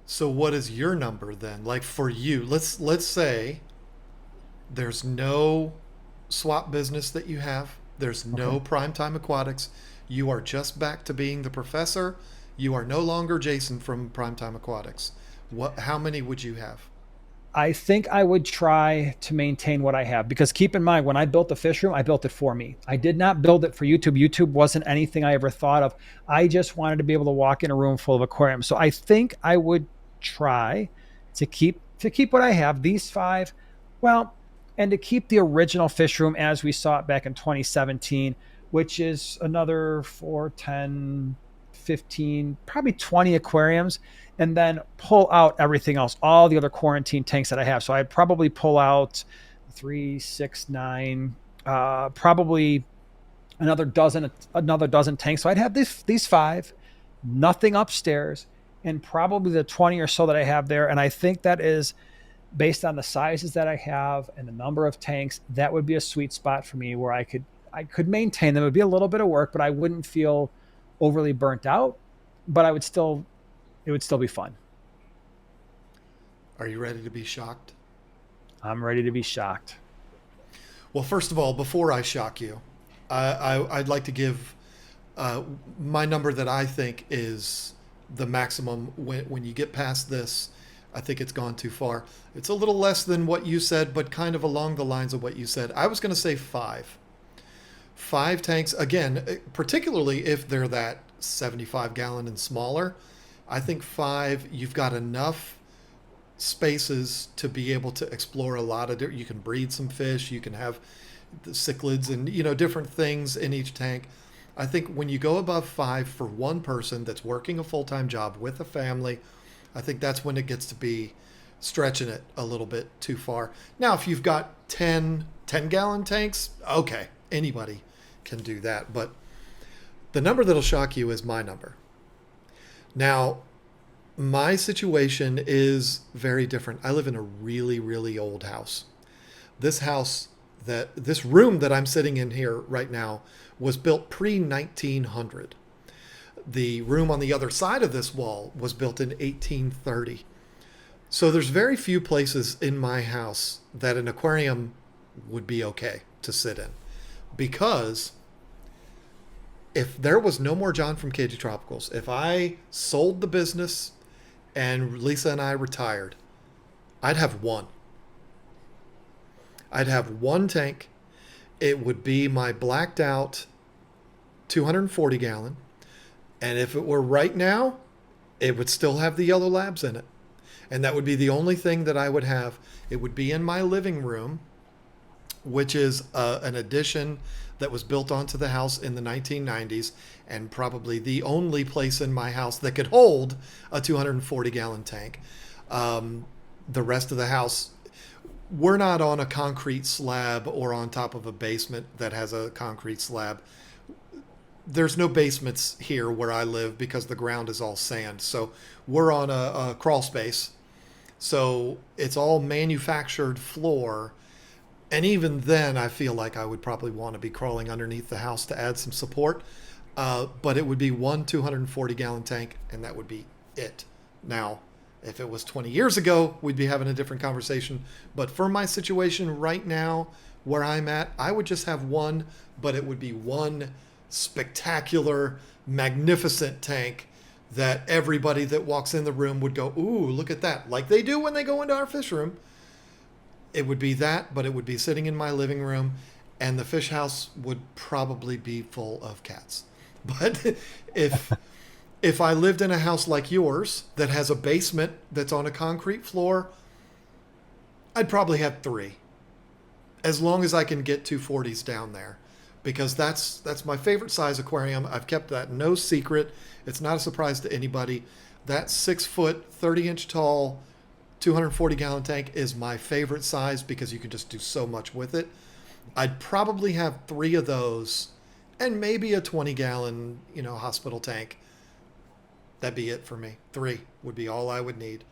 So what is your number then? Like for you, let's say there's no swap business that you have. There's no Okay. primetime aquatics. You are just back to being the professor. You are no longer Jason from Primetime Aquatics. How many would you have? I think I would try to maintain what I have, because keep in mind, when I built the fish room, I built it for me. I did not build it for YouTube. YouTube wasn't anything I ever thought of. I just wanted to be able to walk in a room full of aquariums. So I think I would try to keep what I have, these 5. Well, and to keep the original fish room as we saw it back in 2017, which is another 4, 10, 15, probably 20 aquariums, and then pull out everything else, all the other quarantine tanks that I have. So I'd probably pull out 3, 6, 9, probably another dozen tanks. So I'd have these 5, nothing upstairs, and probably the 20 or so that I have there. And I think that is based on the sizes that I have and the number of tanks. That would be a sweet spot for me where I could maintain them. It would be a little bit of work, but I wouldn't feel overly burnt out. But it would still be fun. Are you ready to be shocked? I'm ready to be shocked. Well, first of all, before I shock you, I'd like to give my number that I think is the maximum. When you get past this, I think it's gone too far. It's a little less than what you said, but kind of along the lines of what you said. I was going to say 5. 5 tanks, again, particularly if they're that 75 gallon and smaller. I think 5, you've got enough spaces to be able to explore a lot of you can breed some fish, you can have the cichlids and different things in each tank. I think when you go above 5 for one person that's working a full-time job with a family, I think that's when it gets to be stretching it a little bit too far. Now, if you've got 10-gallon tanks, okay, anybody can do that. But the number that'll shock you is my number. Now, my situation is very different. I live in a really, really old house. This room that I'm sitting in here right now was built pre-1900. The room on the other side of this wall was built in 1830. So there's very few places in my house that an aquarium would be okay to sit in. Because if there was no more John from KG Tropicals, if I sold the business and Lisa and I retired, I'd have one. I'd have one tank. It would be my blacked out 240 gallon. And if it were right now, it would still have the yellow labs in it. And that would be the only thing that I would have. It would be in my living room, which is an addition that was built onto the house in the 1990s, and probably the only place in my house that could hold a 240 gallon tank. The rest of the house, we're not on a concrete slab or on top of a basement that has a concrete slab. There's no basements here where I live because the ground is all sand. So we're on a crawl space. So it's all manufactured floor. And even then, I feel like I would probably want to be crawling underneath the house to add some support. But it would be one 240 gallon tank, and that would be it. Now, if it was 20 years ago, we'd be having a different conversation. But for my situation right now, where I'm at, I would just have one, but it would be one spectacular, magnificent tank that everybody that walks in the room would go, ooh, look at that. Like they do when they go into our fish room. It would be that, but it would be sitting in my living room, and the fish house would probably be full of cats. But if I lived in a house like yours that has a basement that's on a concrete floor, I'd probably have 3. As long as I can get 240s down there. Because that's my favorite size aquarium. I've kept that no secret. It's not a surprise to anybody. That 6 foot, 30 inch tall, 240 gallon tank is my favorite size because you can just do so much with it. I'd probably have 3 of those and maybe a 20 gallon, hospital tank. That'd be it for me. 3 would be all I would need.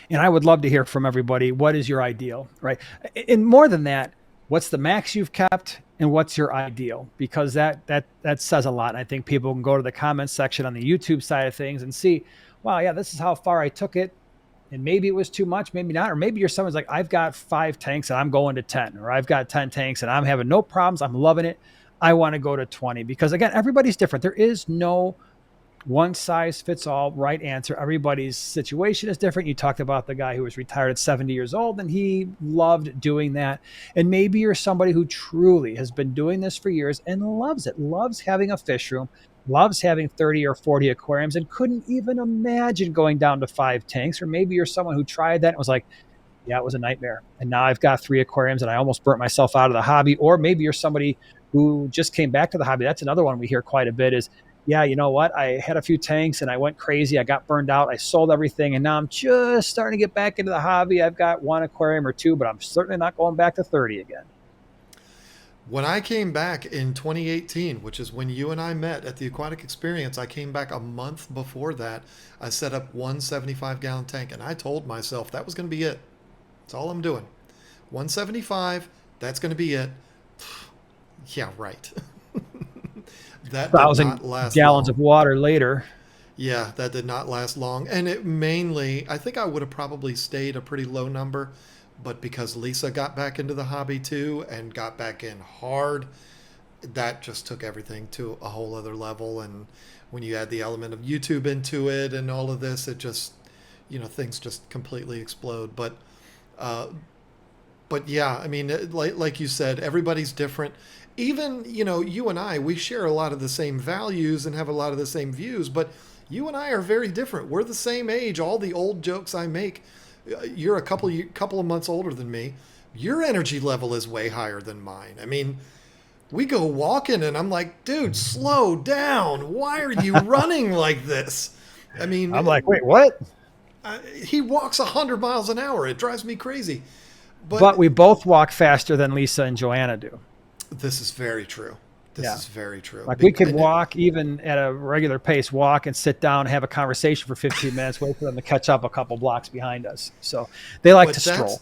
And I would love to hear from everybody. What is your ideal, right? And more than that, what's the max you've kept and what's your ideal? Because that says a lot. And I think people can go to the comments section on the YouTube side of things and see, wow, yeah, this is how far I took it. And maybe it was too much, maybe not. Or maybe you're someone's like, I've got 5 tanks and I'm going to 10, or I've got 10 tanks and I'm having no problems. I'm loving it. I want to go to 20 because again, everybody's different. There is no one size fits all right answer. Everybody's situation is different. You talked about the guy who was retired at 70 years old and he loved doing that. And maybe you're somebody who truly has been doing this for years and loves it, loves having a fish room, loves having 30 or 40 aquariums and couldn't even imagine going down to 5 tanks. Or maybe you're someone who tried that and was like, yeah, it was a nightmare. And now I've got 3 aquariums and I almost burnt myself out of the hobby. Or maybe you're somebody who just came back to the hobby. That's another one we hear quite a bit is, yeah, you know what? I had a few tanks and I went crazy. I got burned out. I sold everything. And now I'm just starting to get back into the hobby. I've got 1 aquarium or 2, but I'm certainly not going back to 30 again. When I came back in 2018, which is when you and I met at the Aquatic Experience, I came back a month before that. I set up 1 75 gallon tank and I told myself that was going to be it. That's all I'm doing. 175, that's going to be it. Yeah, right. That did not last 1,000 gallons long. of water later. Yeah, that did not last long. And it mainly, I think I would have probably stayed a pretty low number, but because Lisa got back into the hobby too and got back in hard, that just took everything to a whole other level. And when you add the element of YouTube into it and all of this, it just, things just completely explode. But yeah, I mean, like you said, everybody's different. Even, you and I, we share a lot of the same values and have a lot of the same views, but you and I are very different. We're the same age. All the old jokes I make, you're a couple of months older than me. Your energy level is way higher than mine. I mean, we go walking, and I'm like, dude, slow down. Why are you running like this? I mean, I'm like, wait, what? he walks 100 miles an hour. It drives me crazy. But we both walk faster than Lisa and Joanna do. This is very true. This is very true. Like we could walk even at a regular pace, walk and sit down, have a conversation for 15 minutes, wait for them to catch up a couple blocks behind us. So they like to stroll.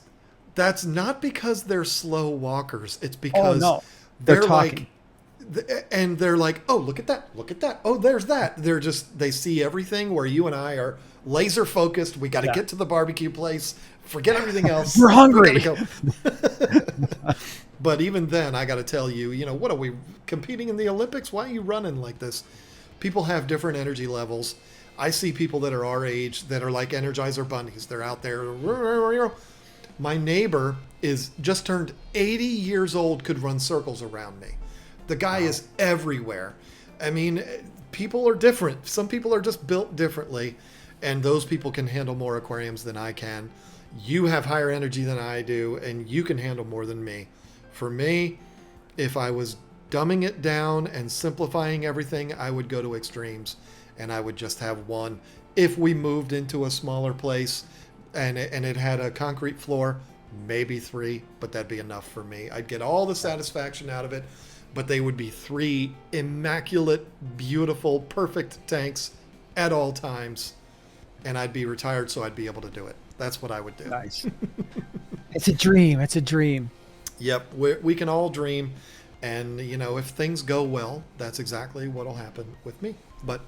That's not because they're slow walkers. It's because they're talking. And they're like, oh, look at that. Look at that. Oh, there's that. They see everything, where you and I are laser focused. We got to get to the barbecue place. Forget everything else. We're hungry. Go. But even then, I got to tell you, what are we competing in the Olympics? Why are you running like this? People have different energy levels. I see people that are our age that are like Energizer bunnies. They're out there. My neighbor is just turned 80 years old, could run circles around me. The guy is everywhere. I mean, people are different. Some people are just built differently, and those people can handle more aquariums than I can. You have higher energy than I do, and you can handle more than me. For me, if I was dumbing it down and simplifying everything, I would go to extremes, and I would just have one. If we moved into a smaller place and it had a concrete floor, maybe 3, but that'd be enough for me. I'd get all the satisfaction out of it, but they would be 3 immaculate, beautiful, perfect tanks at all times, and I'd be retired, so I'd be able to do it. That's what I would do. Nice. It's a dream. It's a dream. Yep, we can all dream, and if things go well, that's exactly what'll happen with me. But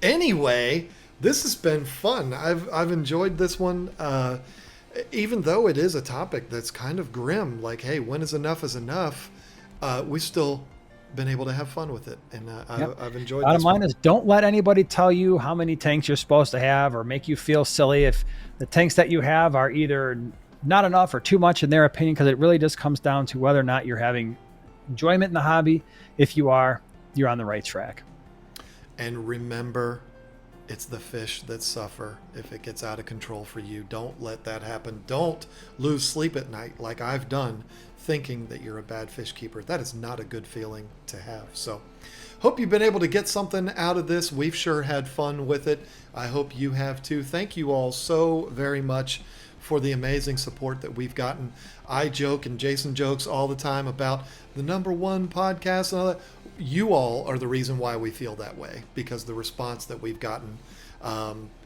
anyway, this has been fun. I've enjoyed this one, even though it is a topic that's kind of grim. Like, hey, when is enough is enough? We've still been able to have fun with it, and I've enjoyed. Bottom line is, don't let anybody tell you how many tanks you're supposed to have or make you feel silly if the tanks that you have are either not enough or too much in their opinion, because it really just comes down to whether or not you're having enjoyment in the hobby. If you are, you're on the right track. And remember, it's the fish that suffer if it gets out of control for you. Don't let that happen. Don't lose sleep at night like I've done, thinking that you're a bad fish keeper. That is not a good feeling to have. So hope you've been able to get something out of this. We've sure had fun with it. I hope you have too. Thank you all so very much for the amazing support that we've gotten. I joke and Jason jokes all the time about the #1 podcast and all that. You all are the reason why we feel that way, because the response that we've gotten,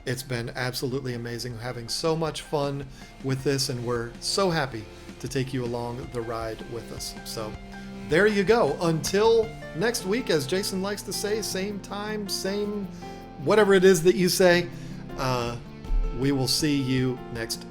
it's been absolutely amazing, having so much fun with this, and we're so happy to take you along the ride with us. So there you go. Until next week, as Jason likes to say, same time, same whatever it is that you say, we will see you next